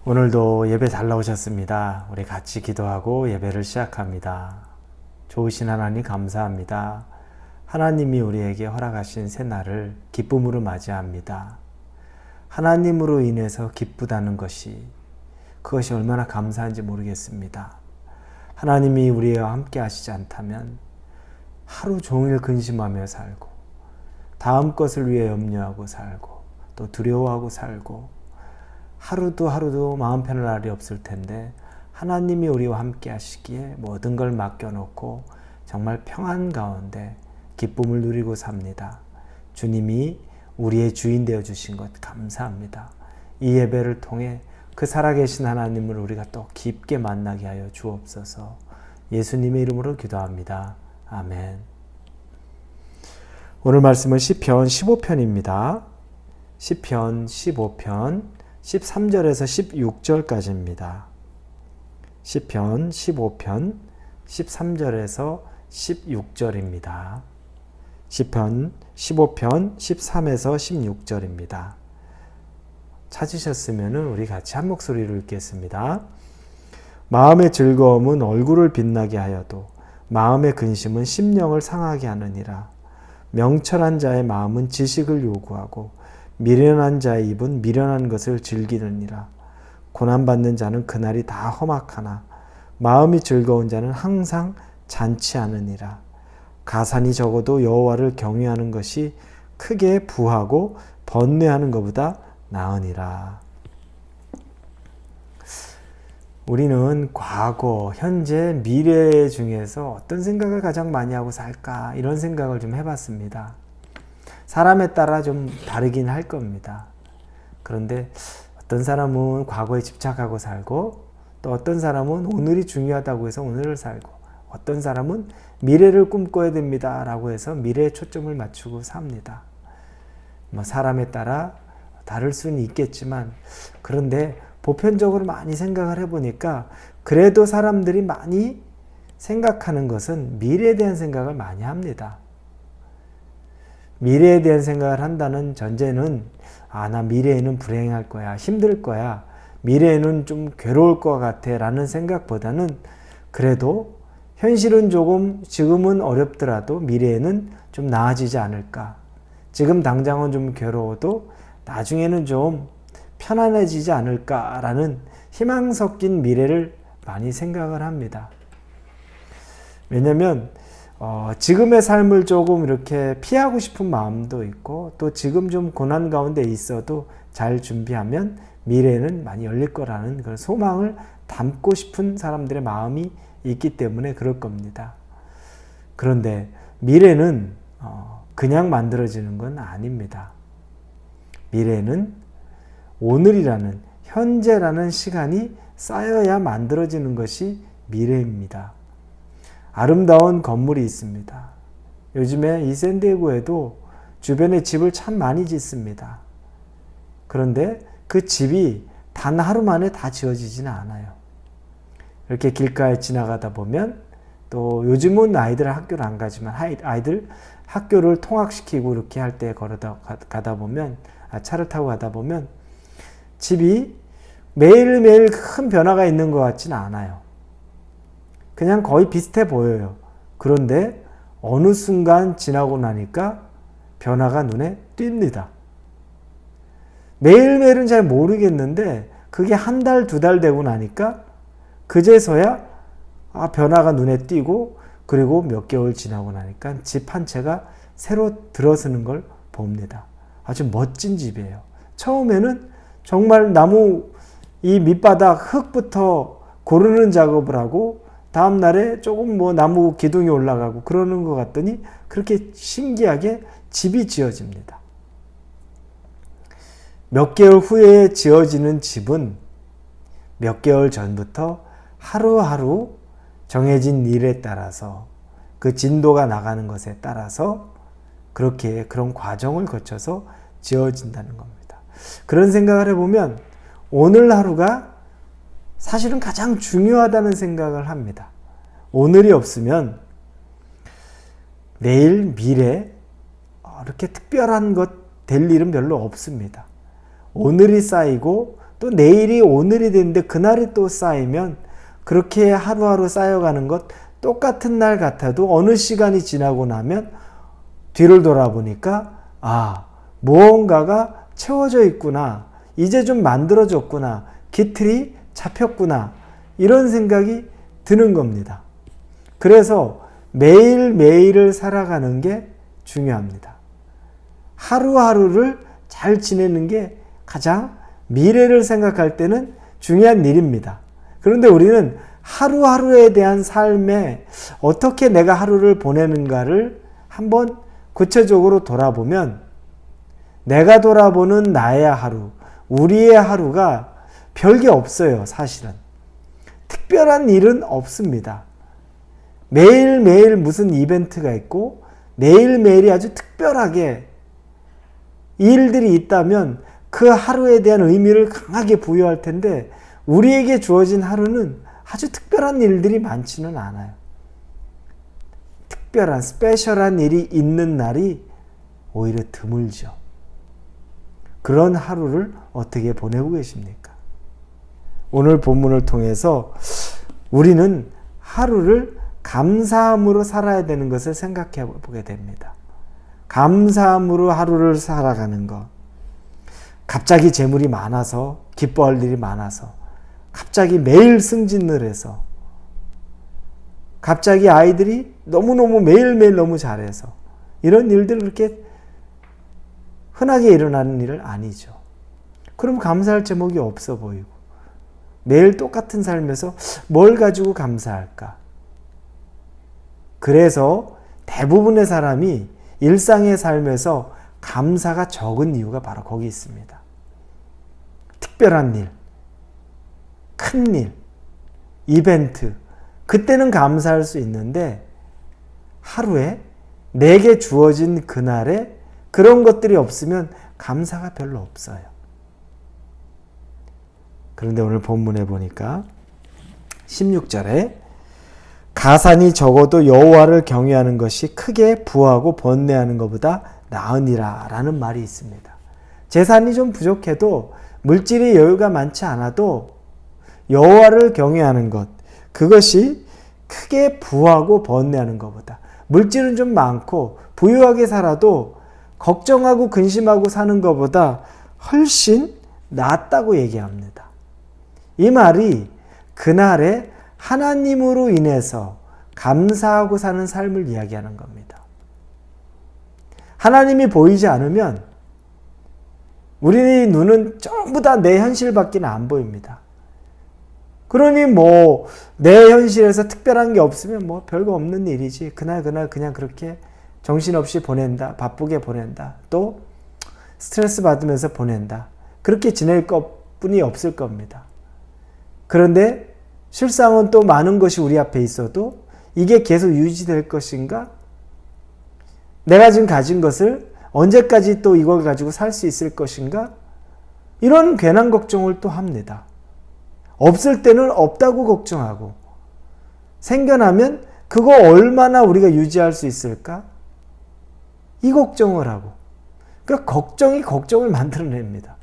오늘도 예배 잘 나오셨습니다. 우리 같이 기도하고 예배를 시작합니다. 좋으신 하나님 감사합니다. 하나님이 우리에게 허락하신 새날을 기쁨으로 맞이합니다. 하나님으로 인해서 기쁘다는 그것이 얼마나 감사한지 모르겠습니다. 하나님이 우리와 함께 하시지 않다면 하루 종일 근심하며 살고 다음 것을 위해 염려하고 살고 또 두려워하고 살고 하루도 마음 편할 날이 없을 텐데 하나님이 우리와 함께 하시기에 모든 걸 맡겨놓고 정말 평안 가운데 기쁨을 누리고 삽니다. 주님이 우리의 주인 되어 주신 것 감사합니다. 이 예배를 통해 그 살아계신 하나님을 우리가 또 깊게 만나게 하여 주옵소서. 예수님의 이름으로 기도합니다. 아멘. 오늘 말씀은 시편 15편입니다. 시편 15편 13절에서 16절까지입니다. 시편 15편 13절에서 16절입니다. 시편 15편 13에서 16절입니다. 찾으셨으면 우리 같이 한 목소리로 읽겠습니다. 마음의 즐거움은 얼굴을 빛나게 하여도 마음의 근심은 심령을 상하게 하느니라. 명철한 자의 마음은 지식을 요구하고 미련한 자의 입은 미련한 것을 즐기느니라. 고난받는 자는 그날이 다 험악하나 마음이 즐거운 자는 항상 잔치하느니라. 가산이 적어도 여호와를 경외하는 것이 크게 부하고 번뇌하는 것보다 나으니라. 우리는 과거, 현재, 미래 중에서 어떤 생각을 가장 많이 하고 살까 이런 생각을 좀 해봤습니다. 사람에 따라 좀 다르긴 할 겁니다. 그런데 어떤 사람은 과거에 집착하고 살고 또 어떤 사람은 오늘이 중요하다고 해서 오늘을 살고 어떤 사람은 미래를 꿈꿔야 됩니다 라고 해서 미래에 초점을 맞추고 삽니다. 사람에 따라 다를 수는 있겠지만 그런데 보편적으로 많이 생각을 해보니까 그래도 사람들이 많이 생각하는 것은 미래에 대한 생각을 많이 합니다. 미래에 대한 생각을 한다는 전제는 나 미래에는 불행할 거야, 힘들 거야, 미래에는 좀 괴로울 것 같아 라는 생각보다는 그래도 현실은 조금 지금은 어렵더라도 미래에는 좀 나아지지 않을까, 지금 당장은 좀 괴로워도 나중에는 좀 편안해지지 않을까라는 희망 섞인 미래를 많이 생각을 합니다. 왜냐하면 지금의 삶을 조금 이렇게 피하고 싶은 마음도 있고 또 지금 좀 고난 가운데 있어도 잘 준비하면 미래는 많이 열릴 거라는 그런 소망을 담고 싶은 사람들의 마음이 있기 때문에 그럴 겁니다. 그런데 미래는 그냥 만들어지는 건 아닙니다. 미래는 오늘이라는 현재라는 시간이 쌓여야 만들어지는 것이 미래입니다. 아름다운 건물이 있습니다. 요즘에 이 샌디에고에도 주변에 집을 참 많이 짓습니다. 그런데 그 집이 단 하루 만에 다 지어지지는 않아요. 이렇게 길가에 지나가다 보면 또 요즘은 아이들 학교를 안 가지만 아이들 학교를 통학시키고 이렇게 할 때 가다 보면 차를 타고 가다 보면 집이 매일매일 큰 변화가 있는 것 같지는 않아요. 그냥 거의 비슷해 보여요. 그런데 어느 순간 지나고 나니까 변화가 눈에 띕니다. 매일매일은 잘 모르겠는데 그게 한 달, 두 달 되고 나니까 그제서야 변화가 눈에 띄고 그리고 몇 개월 지나고 나니까 집 한 채가 새로 들어서는 걸 봅니다. 아주 멋진 집이에요. 처음에는 정말 나무 이 밑바닥 흙부터 고르는 작업을 하고 다음 날에 조금 나무 기둥이 올라가고 그러는 것 같더니 그렇게 신기하게 집이 지어집니다. 몇 개월 후에 지어지는 집은 몇 개월 전부터 하루하루 정해진 일에 따라서 그 진도가 나가는 것에 따라서 그런 과정을 거쳐서 지어진다는 겁니다. 그런 생각을 해보면 오늘 하루가 사실은 가장 중요하다는 생각을 합니다. 오늘이 없으면 내일, 미래 이렇게 특별한 것 될 일은 별로 없습니다. 오늘이 쌓이고 또 내일이 오늘이 됐는데 그날이 또 쌓이면 그렇게 하루하루 쌓여가는 것 똑같은 날 같아도 어느 시간이 지나고 나면 뒤를 돌아보니까 무언가가 채워져 있구나. 이제 좀 만들어졌구나. 기틀이 잡혔구나. 이런 생각이 드는 겁니다. 그래서 매일매일을 살아가는 게 중요합니다. 하루하루를 잘 지내는 게 가장 미래를 생각할 때는 중요한 일입니다. 그런데 우리는 하루하루에 대한 삶에 어떻게 내가 하루를 보내는가를 한번 구체적으로 돌아보면 내가 돌아보는 나의 하루, 우리의 하루가 별게 없어요. 사실은. 특별한 일은 없습니다. 매일매일 무슨 이벤트가 있고 매일매일이 아주 특별하게 일들이 있다면 그 하루에 대한 의미를 강하게 부여할 텐데 우리에게 주어진 하루는 아주 특별한 일들이 많지는 않아요. 특별한 스페셜한 일이 있는 날이 오히려 드물죠. 그런 하루를 어떻게 보내고 계십니까? 오늘 본문을 통해서 우리는 하루를 감사함으로 살아야 되는 것을 생각해 보게 됩니다. 감사함으로 하루를 살아가는 것. 갑자기 재물이 많아서 기뻐할 일이 많아서 갑자기 매일 승진을 해서 갑자기 아이들이 너무너무 매일매일 너무 잘해서 이런 일들 그렇게 흔하게 일어나는 일은 아니죠. 그럼 감사할 제목이 없어 보이고 매일 똑같은 삶에서 뭘 가지고 감사할까? 그래서 대부분의 사람이 일상의 삶에서 감사가 적은 이유가 바로 거기 있습니다. 특별한 일, 큰 일, 이벤트, 그때는 감사할 수 있는데 하루에 내게 주어진 그날에 그런 것들이 없으면 감사가 별로 없어요. 그런데 오늘 본문에 보니까 16절에 가산이 적어도 여호와를 경외하는 것이 크게 부하고 번뇌하는 것보다 나으니라 라는 말이 있습니다. 재산이 좀 부족해도 물질의 여유가 많지 않아도 여호와를 경외하는 것, 그것이 크게 부하고 번뇌하는 것보다, 물질은 좀 많고 부유하게 살아도 걱정하고 근심하고 사는 것보다 훨씬 낫다고 얘기합니다. 이 말이 그날에 하나님으로 인해서 감사하고 사는 삶을 이야기하는 겁니다. 하나님이 보이지 않으면 우리 눈은 전부 다 내 현실밖에 안 보입니다. 그러니 내 현실에서 특별한 게 없으면 별거 없는 일이지. 그날 그냥 그렇게 정신없이 보낸다. 바쁘게 보낸다. 또 스트레스 받으면서 보낸다. 그렇게 지낼 것뿐이 없을 겁니다. 그런데 실상은 또 많은 것이 우리 앞에 있어도 이게 계속 유지될 것인가? 내가 지금 가진 것을 언제까지 또 이걸 가지고 살 수 있을 것인가? 이런 괜한 걱정을 또 합니다. 없을 때는 없다고 걱정하고 생겨나면 그거 얼마나 우리가 유지할 수 있을까? 이 걱정을 하고, 그러니까 걱정이 걱정을 만들어냅니다.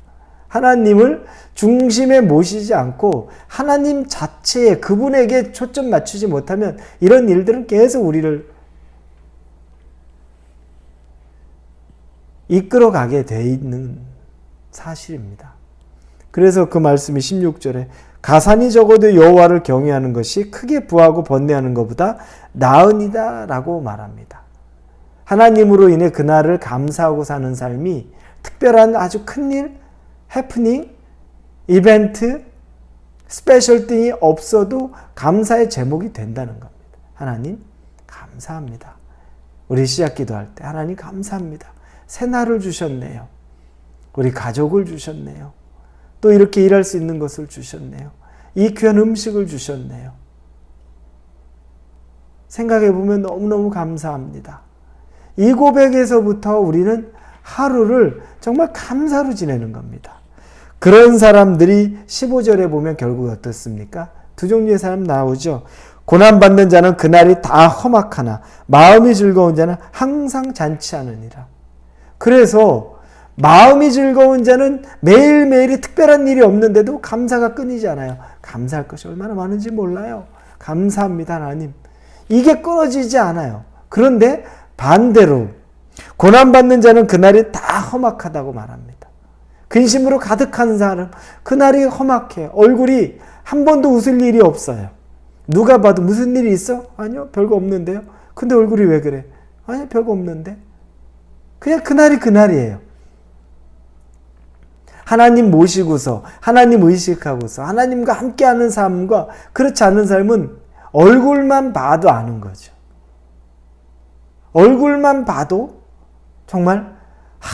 하나님을 중심에 모시지 않고 하나님 자체에 그분에게 초점 맞추지 못하면 이런 일들은 계속 우리를 이끌어가게 돼 있는 사실입니다. 그래서 그 말씀이 16절에 가산이 적어도 여호와를 경외하는 것이 크게 부하고 번뇌하는 것보다 나으니다 라고 말합니다. 하나님으로 인해 그날을 감사하고 사는 삶이 특별한 아주 큰일, 해프닝, 이벤트, 스페셜 띵이 없어도 감사의 제목이 된다는 겁니다. 하나님 감사합니다. 우리 시작 기도할 때 하나님 감사합니다. 새날을 주셨네요. 우리 가족을 주셨네요. 또 이렇게 일할 수 있는 것을 주셨네요. 이 귀한 음식을 주셨네요. 생각해 보면 너무너무 감사합니다. 이 고백에서부터 우리는 하루를 정말 감사로 지내는 겁니다. 그런 사람들이 15절에 보면 결국 어떻습니까? 두 종류의 사람 나오죠. 고난받는 자는 그날이 다 험악하나 마음이 즐거운 자는 항상 잔치하느니라. 그래서 마음이 즐거운 자는 매일매일이 특별한 일이 없는데도 감사가 끊이지 않아요. 감사할 것이 얼마나 많은지 몰라요. 감사합니다, 하나님. 이게 끊어지지 않아요. 그런데 반대로 고난받는 자는 그날이 다 험악하다고 말합니다. 근심으로 가득한 사람, 그날이 험악해. 얼굴이 한 번도 웃을 일이 없어요. 누가 봐도 무슨 일이 있어? 아니요, 별거 없는데요. 근데 얼굴이 왜 그래? 아니요, 별거 없는데. 그냥 그날이 그날이에요. 하나님 모시고서, 하나님 의식하고서, 하나님과 함께하는 삶과 그렇지 않은 삶은 얼굴만 봐도 아는 거죠. 얼굴만 봐도 정말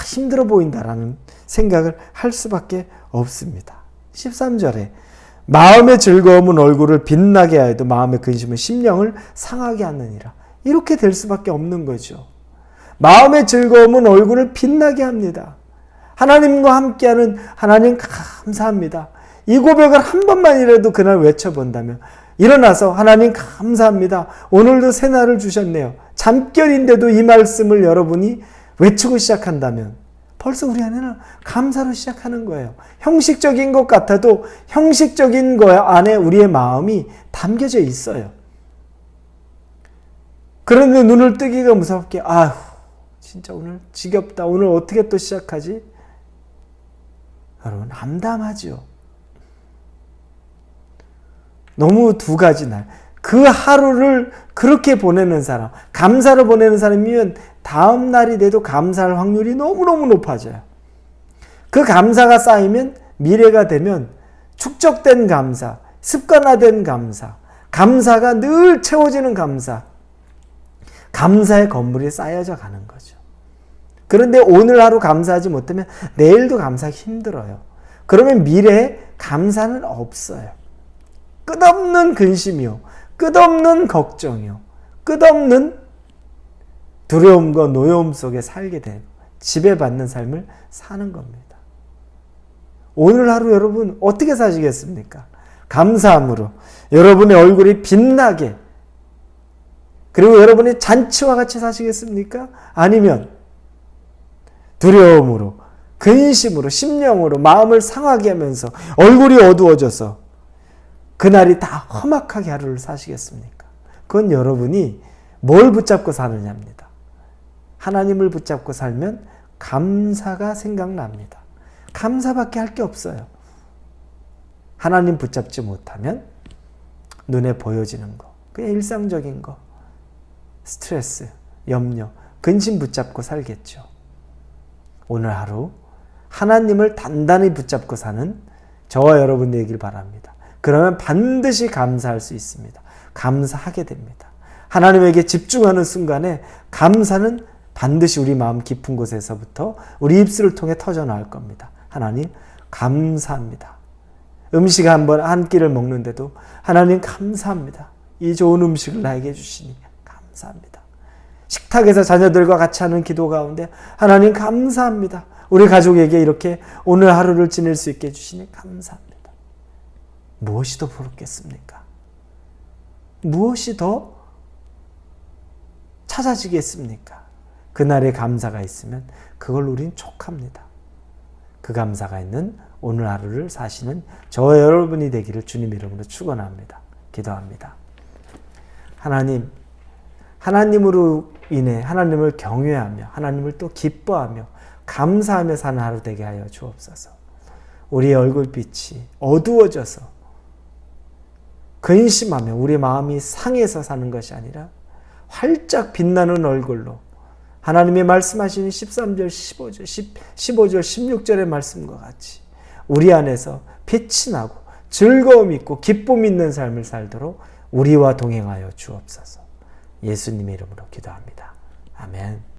힘들어 보인다라는 생각을 할 수밖에 없습니다. 13절에 마음의 즐거움은 얼굴을 빛나게 하여도 마음의 근심은 심령을 상하게 하느니라. 이렇게 될 수밖에 없는 거죠. 마음의 즐거움은 얼굴을 빛나게 합니다. 하나님과 함께하는 하나님 감사합니다. 이 고백을 한 번만이라도 그날 외쳐본다면 일어나서 하나님 감사합니다. 오늘도 새날을 주셨네요. 잠결인데도 이 말씀을 여러분이 외치고 시작한다면 벌써 우리 안에는 감사로 시작하는 거예요. 형식적인 것 같아도 형식적인 거 안에 우리의 마음이 담겨져 있어요. 그런데 눈을 뜨기가 무섭게 아휴 진짜 오늘 지겹다. 오늘 어떻게 또 시작하지? 여러분 암담하죠. 너무 두 가지 날. 그 하루를 그렇게 보내는 사람, 감사로 보내는 사람이면 다음 날이 돼도 감사할 확률이 너무너무 높아져요. 그 감사가 쌓이면 미래가 되면 축적된 감사, 습관화된 감사, 감사가 늘 채워지는 감사, 감사의 건물이 쌓여져 가는 거죠. 그런데 오늘 하루 감사하지 못하면 내일도 감사하기 힘들어요. 그러면 미래에 감사는 없어요. 끝없는 근심이요. 끝없는 걱정이요. 끝없는 두려움과 노여움 속에 살게 되고 지배받는 삶을 사는 겁니다. 오늘 하루 여러분 어떻게 사시겠습니까? 감사함으로 여러분의 얼굴이 빛나게 그리고 여러분이 잔치와 같이 사시겠습니까? 아니면 두려움으로 근심으로 심령으로 마음을 상하게 하면서 얼굴이 어두워져서 그날이 다 험악하게 하루를 사시겠습니까? 그건 여러분이 뭘 붙잡고 사느냐입니다. 하나님을 붙잡고 살면 감사가 생각납니다. 감사밖에 할 게 없어요. 하나님 붙잡지 못하면 눈에 보여지는 거, 그냥 일상적인 거, 스트레스, 염려, 근심 붙잡고 살겠죠. 오늘 하루 하나님을 단단히 붙잡고 사는 저와 여러분 되길 바랍니다. 그러면 반드시 감사할 수 있습니다. 감사하게 됩니다. 하나님에게 집중하는 순간에 감사는 반드시 우리 마음 깊은 곳에서부터 우리 입술을 통해 터져나올 겁니다. 하나님 감사합니다. 음식 한 끼를 먹는데도 하나님 감사합니다. 이 좋은 음식을 나에게 주시니 감사합니다. 식탁에서 자녀들과 같이 하는 기도 가운데 하나님 감사합니다. 우리 가족에게 이렇게 오늘 하루를 지낼 수 있게 해주시니 감사합니다. 무엇이 더 부럽겠습니까? 무엇이 더 찾아지겠습니까? 그날의 감사가 있으면 그걸 우린 촉합니다. 그 감사가 있는 오늘 하루를 사시는 저와 여러분이 되기를 주님 이름으로 축원합니다. 기도합니다. 하나님, 하나님으로 인해 하나님을 경외하며 하나님을 또 기뻐하며 감사하며 사는 하루 되게 하여 주옵소서. 우리의 얼굴빛이 어두워져서 근심하며 우리 마음이 상해서 사는 것이 아니라 활짝 빛나는 얼굴로 하나님의 말씀하시는 13절, 15절, 16절의 말씀과 같이 우리 안에서 빛이 나고 즐거움 있고 기쁨 있는 삶을 살도록 우리와 동행하여 주옵소서. 예수님의 이름으로 기도합니다. 아멘.